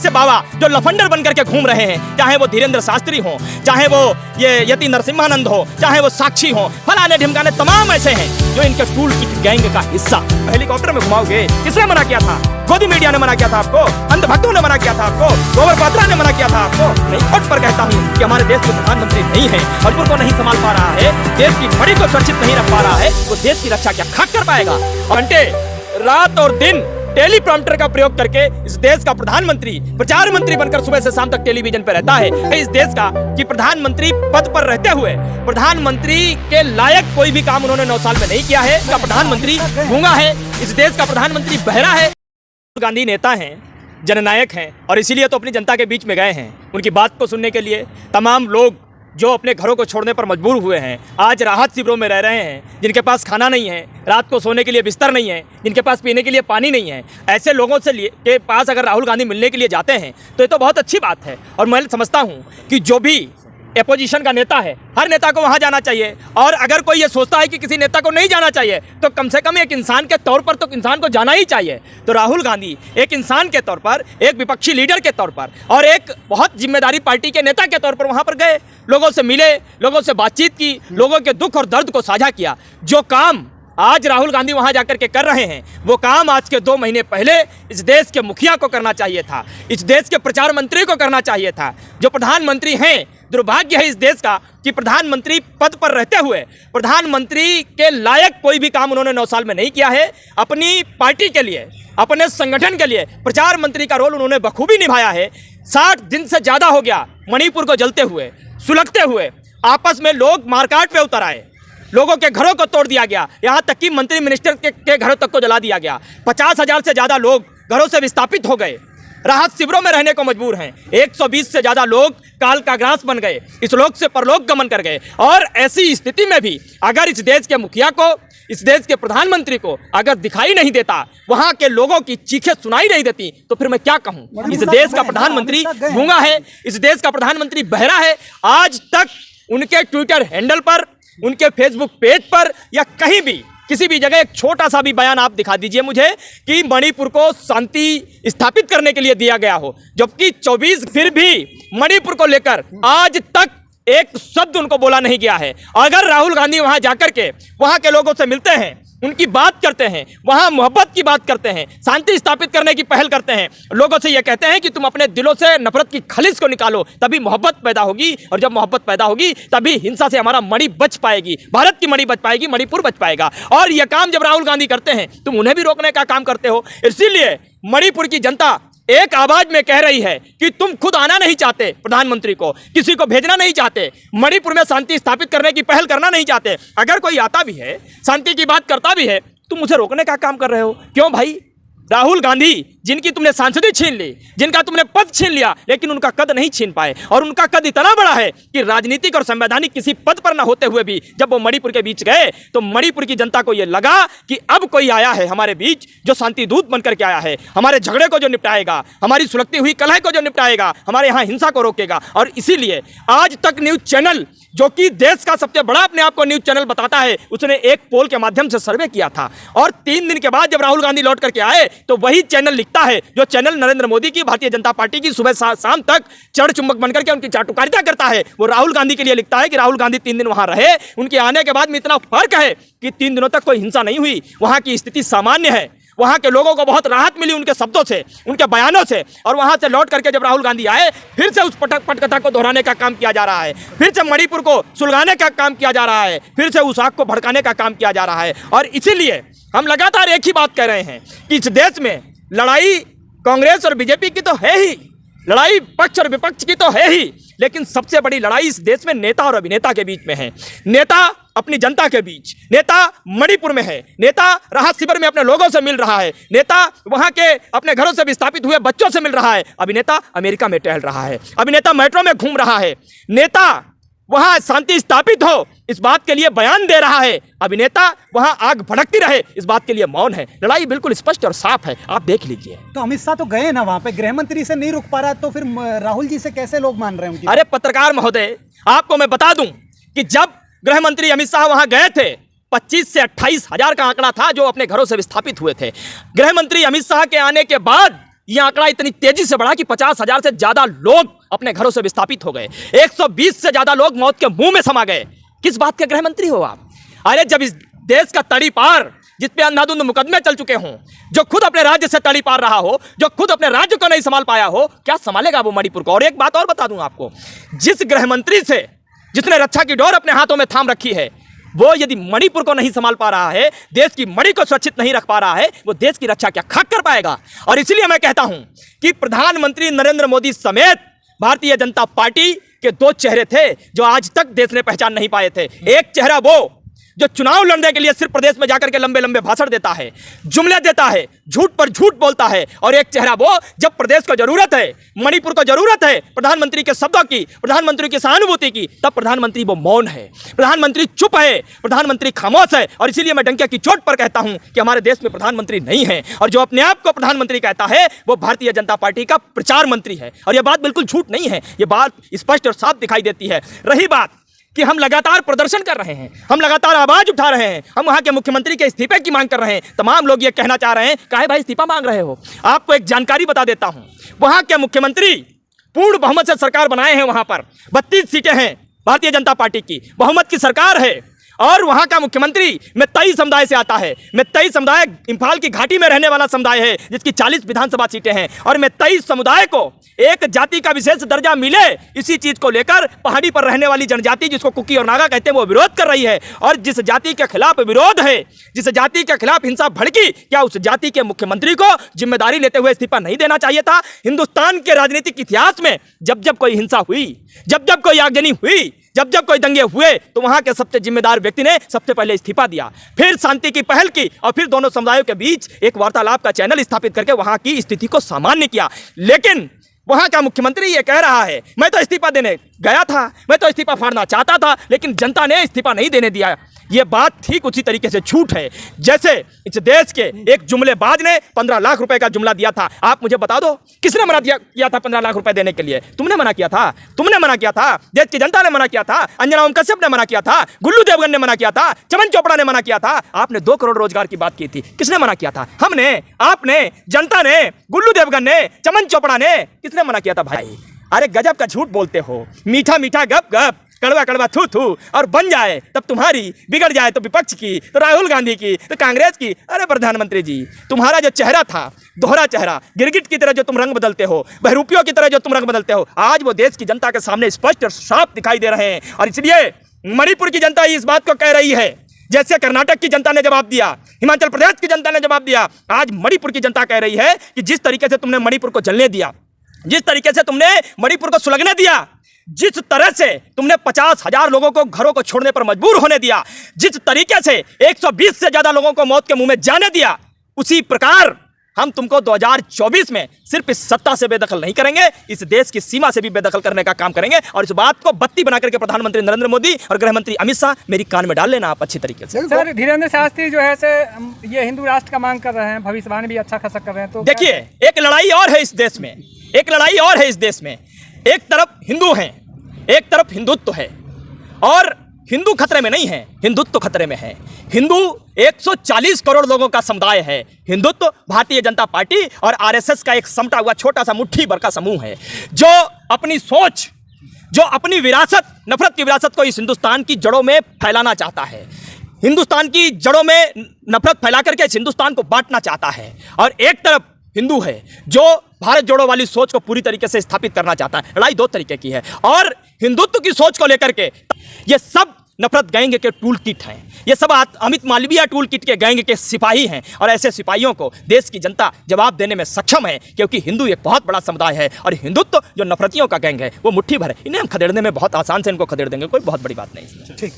ऐसे बाबा जो लफंडर बनकर के घूम रहे हैं, चाहे वो धीरेन्द्र शास्त्री हो, चाहे वो ये यति नरसिम्हानंद हो, चाहे वो साक्षी हो, फलाने ढिमकाने तमाम ऐसे हैं जो इनके टूल किट गैंग का हिस्सा। हेलीकॉप्टर में घुमाओगे, किसने मना किया था? गोदी मीडिया ने मना किया था आपको, अंधभक्तों ने मना किया था आपको, गोबर पात्रा ने मना किया था आपको। नहीं, फट पर कहता हूँ कि हमारे देश के प्रधानमंत्री नहीं है, मणिपुर को नहीं संभाल पा रहा है, देश की बड़ी को सुरक्षित नहीं रख पा रहा है, वो देश की रक्षा क्या खाक कर पाएगा? घंटे रात और दिन टेलीप्रॉम्प्टर का प्रयोग करके इस देश का प्रधानमंत्री प्रचार मंत्री बनकर सुबह से शाम तक टेलीविजन पर रहता है। इस देश का कि प्रधानमंत्री पद पर रहते हुए प्रधानमंत्री के लायक कोई भी काम उन्होंने 9 साल में नहीं किया है। इसका प्रधानमंत्री गूंगा है, इस देश का प्रधानमंत्री बहरा है। राहुल गांधी नेता हैं, जननायक हैं और इसीलिए तो अपनी जनता के बीच में गए हैं। उनकी बात को सुनने के लिए तमाम लोग जो अपने घरों को छोड़ने पर मजबूर हुए हैं, आज राहत शिविरों में रह रहे हैं, जिनके पास खाना नहीं है, रात को सोने के लिए बिस्तर नहीं है, जिनके पास पीने के लिए पानी नहीं है, ऐसे लोगों से के पास अगर राहुल गांधी मिलने के लिए जाते हैं तो ये तो बहुत अच्छी बात है। और मैं समझता हूँ कि जो भी अपोजिशन का नेता है, हर नेता को वहां जाना चाहिए। और अगर कोई ये सोचता है कि किसी नेता को नहीं जाना चाहिए तो कम से कम एक इंसान के तौर पर तो इंसान को जाना ही चाहिए। तो राहुल गांधी एक इंसान के तौर पर, एक विपक्षी लीडर के तौर पर और एक बहुत जिम्मेदारी पार्टी के नेता के तौर पर वहां पर गए, लोगों से मिले, लोगों से बातचीत की, लोगों के दुख और दर्द को साझा किया। जो काम आज राहुल गांधी वहां जाकर के कर रहे हैं वो काम आज के 2 महीने पहले इस देश के मुखिया को करना चाहिए था, इस देश के प्रचार मंत्री को करना चाहिए था, जो प्रधानमंत्री हैं। दुर्भाग्य है इस देश का कि प्रधानमंत्री पद पर रहते हुए प्रधानमंत्री के लायक कोई भी काम उन्होंने 9 साल में नहीं किया है। अपनी पार्टी के लिए, अपने संगठन के लिए प्रचार मंत्री का रोल उन्होंने बखूबी निभाया है। 60 दिन से ज़्यादा हो गया मणिपुर को जलते हुए, सुलगते हुए, आपस में लोग मारकाट पे उतर आए, लोगों के घरों को तोड़ दिया गया, यहाँ तक कि मंत्री मिनिस्टर के घरों तक को जला दिया गया। 50,000 से ज़्यादा लोग घरों से विस्थापित हो गए, राहत शिविरों में रहने को मजबूर हैं। 120 से ज़्यादा लोग काल का ग्रास बन गए, इस लोक से परलोक गमन कर गए। और ऐसी स्थिति में भी अगर इस देश के मुखिया को, इस देश के प्रधानमंत्री को अगर दिखाई नहीं देता, वहाँ के लोगों की चीखें सुनाई नहीं देती, तो फिर मैं क्या कहूँ? इस देश का प्रधानमंत्री गूंगा है, इस देश का प्रधानमंत्री बहरा है। आज तक उनके ट्विटर हैंडल पर, उनके फेसबुक पेज पर या कहीं भी किसी भी जगह एक छोटा सा भी बयान आप दिखा दीजिए मुझे कि मणिपुर को शांति स्थापित करने के लिए दिया गया हो। जबकि 24 फिर भी मणिपुर को लेकर आज तक एक शब्द उनको बोला नहीं गया है। अगर राहुल गांधी वहां जाकर के वहां के लोगों से मिलते हैं, उनकी बात करते हैं, वहां मोहब्बत की बात करते हैं, शांति स्थापित करने की पहल करते हैं, लोगों से ये कहते हैं कि तुम अपने दिलों से नफरत की खलिश को निकालो, तभी मोहब्बत पैदा होगी। और जब मोहब्बत पैदा होगी तभी हिंसा से हमारा मणि बच पाएगी, भारत की मणि बच पाएगी, मणिपुर बच पाएगा। और यह काम जब राहुल गांधी करते हैं तुम उन्हें भी रोकने का काम करते हो। इसीलिए मणिपुर की जनता एक आवाज में कह रही है कि तुम खुद आना नहीं चाहते, प्रधानमंत्री को किसी को भेजना नहीं चाहते, मणिपुर में शांति स्थापित करने की पहल करना नहीं चाहते। अगर कोई आता भी है, शांति की बात करता भी है, तुम उसे रोकने का काम कर रहे हो। क्यों भाई? राहुल गांधी जिनकी तुमने सांसदी छीन ली, जिनका तुमने पद छीन लिया, लेकिन उनका कद नहीं छीन पाए। और उनका कद इतना बड़ा है कि राजनीतिक और संवैधानिक किसी पद पर न होते हुए भी जब वो मणिपुर के बीच गए तो मणिपुर की जनता को ये लगा कि अब कोई आया है हमारे बीच जो शांति दूत बनकर के आया है, हमारे झगड़े को जो निपटाएगा, हमारी सुलगती हुई कलह को जो निपटाएगा, हमारे यहाँ हिंसा को रोकेगा। और इसीलिए आज तक न्यूज चैनल, जो कि देश का सबसे बड़ा अपने आप को न्यूज चैनल बताता है, उसने एक पोल के माध्यम से सर्वे किया था। और 3 दिन के बाद जब राहुल गांधी लौट करके आए तो वही चैनल लिखता है, जो चैनल नरेंद्र मोदी की, भारतीय जनता पार्टी की सुबह शाम तक चढ़ चुंबक बनकर के उनकी चाटुकारिता करता है, वो राहुल गांधी के लिए लिखता है कि राहुल गांधी 3 दिन वहां रहे, उनके आने के बाद में इतना फर्क है कि 3 दिनों तक कोई हिंसा नहीं हुई, वहां की स्थिति सामान्य है, वहां के लोगों को बहुत राहत मिली उनके शब्दों से, उनके बयानों से। और वहां से लौट करके जब राहुल गांधी आए, फिर से उस पटकथा को दोहराने का काम किया जा रहा है, फिर से मणिपुर को सुलगाने का काम किया जा रहा है, फिर से उस आग को भड़काने का काम किया जा रहा है। और इसीलिए हम लगातार एक ही बात कह रहे हैं कि इस देश में लड़ाई कांग्रेस और बीजेपी की तो है ही, लड़ाई पक्ष और विपक्ष की तो है ही, लेकिन सबसे बड़ी लड़ाई इस देश में नेता और अभिनेता के बीच में है। नेता अपनी जनता के बीच, नेता मणिपुर में है, नेता राहत शिविर में अपने लोगों से मिल रहा है, नेता वहां के अपने घरों से विस्थापित हुए बच्चों से मिल रहा है, अभिनेता अमेरिका में टहल रहा है, अभिनेता मेट्रो में घूम रहा है, नेता वहां शांति स्थापित हो इस बात के लिए बयान दे रहा है, अभिनेता वहां आग भड़कती रहे इस बात के लिए मौन है। लड़ाई बिल्कुल स्पष्ट और साफ है, आप देख लीजिए। तो अमित शाह तो गए ना वहां पे, गृह मंत्री से नहीं रुक पा रहा, तो फिर राहुल जी से कैसे लोग मान रहे हैं उनकी? अरे पत्रकार महोदय, आपको मैं बता दूं कि जब गृह मंत्री अमित शाह वहां गए थे 25 से 28 हजार का आंकड़ा था जो अपने घरों से विस्थापित हुए थे। गृह मंत्री अमित शाह के आने के बाद ये आंकड़ा इतनी तेजी से बढ़ा कि 50,000 से ज्यादा लोग अपने घरों से विस्थापित हो गए, 120 से ज्यादा लोग मौत के मुंह में समा गए। किस बात के गृह मंत्री हो आप? अरे जब इस देश का तड़ी पार, जिस पे अंधाधुंध मुकदमे चल चुके हों, जो खुद अपने राज्य से तड़ी पार रहा हो, जो खुद अपने राज्य को नहीं संभाल पाया हो, क्या संभालेगा वो मणिपुर को? और एक बात और बता दूं आपको, जिस गृह मंत्री से, जिसने रक्षा की डोर अपने हाथों में थाम रखी है, वो यदि मणिपुर को नहीं संभाल पा रहा है, देश की मणि को सुरक्षित नहीं रख पा रहा है, वो देश की रक्षा क्या खाक कर पाएगा? और इसलिए मैं कहता हूं कि प्रधानमंत्री नरेंद्र मोदी समेत भारतीय जनता पार्टी के दो चेहरे थे जो आज तक देश ने पहचान नहीं पाए थे। एक चेहरा वो जो चुनाव लड़ने के लिए सिर्फ प्रदेश में जाकर के लंबे लंबे भाषण देता है, जुमले देता है, झूठ पर झूठ बोलता है, और एक चेहरा वो जब प्रदेश को जरूरत है, मणिपुर को जरूरत है प्रधानमंत्री के शब्दों की, प्रधानमंत्री की सहानुभूति की, तब प्रधानमंत्री वो मौन है, प्रधानमंत्री चुप है, प्रधानमंत्री खामोश है। और इसीलिए मैं डंके की चोट पर कहता हूं कि हमारे देश में प्रधानमंत्री नहीं है, और जो अपने आप को प्रधानमंत्री कहता है वो भारतीय जनता पार्टी का प्रचार मंत्री है। और यह बात बिल्कुल झूठ नहीं है, ये बात स्पष्ट और साफ दिखाई देती है। रही बात कि हम लगातार प्रदर्शन कर रहे हैं, हम लगातार आवाज उठा रहे हैं, हम वहां के मुख्यमंत्री के इस्तीफे की मांग कर रहे हैं, तमाम लोग ये कहना चाह रहे हैं काहे भाई इस्तीफा मांग रहे हो? आपको एक जानकारी बता देता हूं, वहां के मुख्यमंत्री पूर्ण बहुमत से सरकार बनाए हैं, वहां पर 32 सीटें हैं भारतीय जनता पार्टी की, बहुमत की सरकार है। और वहां का मुख्यमंत्री मेत्तई समुदाय से आता है। मेत्तई समुदाय इम्फाल की घाटी में रहने वाला समुदाय है, जिसकी 40 विधानसभा सीटें हैं। और मेत्तई समुदाय को एक जाति का विशेष दर्जा मिले, इसी चीज को लेकर पहाड़ी पर रहने वाली जनजाति, जिसको कुकी और नागा कहते हैं, वो विरोध कर रही है। और जिस जाति के खिलाफ विरोध है, जिस जाति के खिलाफ हिंसा भड़की, क्या उस जाति के मुख्यमंत्री को जिम्मेदारी लेते हुए इस्तीफा नहीं देना चाहिए था? हिंदुस्तान के राजनीतिक इतिहास में जब जब कोई हिंसा हुई, जब जब कोई आगजनी हुई, जब जब कोई दंगे हुए, तो वहां के सबसे जिम्मेदार व्यक्ति ने सबसे पहले इस्तीफा दिया, फिर शांति की पहल की, और फिर दोनों समुदायों के बीच एक वार्तालाप का चैनल स्थापित करके वहां की स्थिति को सामान्य किया। लेकिन वहां का मुख्यमंत्री ये कह रहा है मैं तो इस्तीफा देने गया था, मैं तो इस्तीफा फाड़ना चाहता था, लेकिन जनता ने इस्तीफा नहीं देने दिया। ये बात ठीक उसी तरीके से झूठ है जैसे इस देश के एक जुमलेबाज ने 15 लाख रुपए का जुमला दिया था। आप मुझे बता दो किसने मना किया था 15 लाख रुपए देने के लिए? तुमने मना किया था, तुमने मना किया था, देश की जनता ने मना किया था, अंजना ओम कश्यप ने मना किया था, गुल्लू देवगन ने मना किया था, चमन चोपड़ा ने मना किया था। आपने 2 करोड़ रोजगार की बात की थी, किसने मना किया था? हमने, आपने, जनता ने, गुल्लू देवगन ने, चमन चोपड़ा ने, किसने मना किया था भाई? अरे गजब का झूठ बोलते हो, मीठा मीठा गप गप, कड़वा कड़वा थू थू, और बन जाए तब तुम्हारी, बिगड़ जाए तो विपक्ष की, तो राहुल गांधी की, तो कांग्रेस की। अरे प्रधानमंत्री जी, तुम्हारा जो चेहरा था, दोहरा चेहरा, गिरगिट की तरह जो तुम रंग बदलते हो, बहरूपियों की तरह जो तुम रंग बदलते हो, आज वो देश की जनता के सामने स्पष्ट और साफ दिखाई दे रहे हैं। और इसलिए मणिपुर की जनता इस बात को कह रही है, जैसे कर्नाटक की जनता ने जवाब दिया, हिमाचल प्रदेश की जनता ने जवाब दिया, आज मणिपुर की जनता कह रही है कि जिस तरीके से तुमने मणिपुर को जलने दिया, जिस तरीके से तुमने मणिपुर को सुलगने दिया, जिस तरह से तुमने 50,000 लोगों को घरों को छोड़ने पर मजबूर होने दिया, जिस तरीके से 120 से ज्यादा लोगों को मौत के मुंह में जाने दिया, उसी प्रकार हम तुमको 2024 में सिर्फ इस सत्ता से बेदखल नहीं करेंगे, इस देश की सीमा से भी बेदखल करने का काम करेंगे। और इस बात को बत्ती बना करके प्रधानमंत्री नरेंद्र मोदी और गृह मंत्री अमित शाह मेरी कान में डाल लेना आप अच्छी तरीके से। सर, धीरेंद्र शास्त्री जो है से ये हिंदू राष्ट्र का मांग कर रहे हैं, भविष्यवाणी भी अच्छा खासा कर रहे हैं। तो देखिए, एक लड़ाई और है इस देश में, एक लड़ाई और है इस देश में। एक तरफ हिंदू हैं, एक तरफ हिंदुत्व है, और हिंदू खतरे में नहीं है, हिंदुत्व खतरे में है। हिंदू 140 करोड़ लोगों का समुदाय है, हिंदुत्व भारतीय जनता पार्टी और आरएसएस का एक समटा हुआ छोटा सा मुट्ठी भर का समूह है, जो अपनी सोच, जो अपनी विरासत, नफरत की विरासत को इस हिंदुस्तान की जड़ों में फैलाना चाहता है, हिंदुस्तान की जड़ों में नफरत फैला करके इस हिंदुस्तान को बांटना चाहता है। और एक तरफ हिंदू है जो भारत जोड़ो वाली सोच को पूरी तरीके से स्थापित करना चाहता है। लड़ाई 2 तरीके की है, और हिंदुत्व की सोच को लेकर के ये सब नफरत गैंग के टूल किट हैं, ये सब अमित मालवीय टूल किट के गैंग के सिपाही हैं। और ऐसे सिपाहियों को देश की जनता जवाब देने में सक्षम है, क्योंकि हिंदू एक बहुत बड़ा समुदाय है, और हिंदुत्व जो नफरतियों का गैंग है वो मुट्ठी भर है। इन्हें हम खदेड़ने में बहुत आसान से इनको खदेड़ देंगे, कोई बहुत बड़ी बात नहीं। ठीक।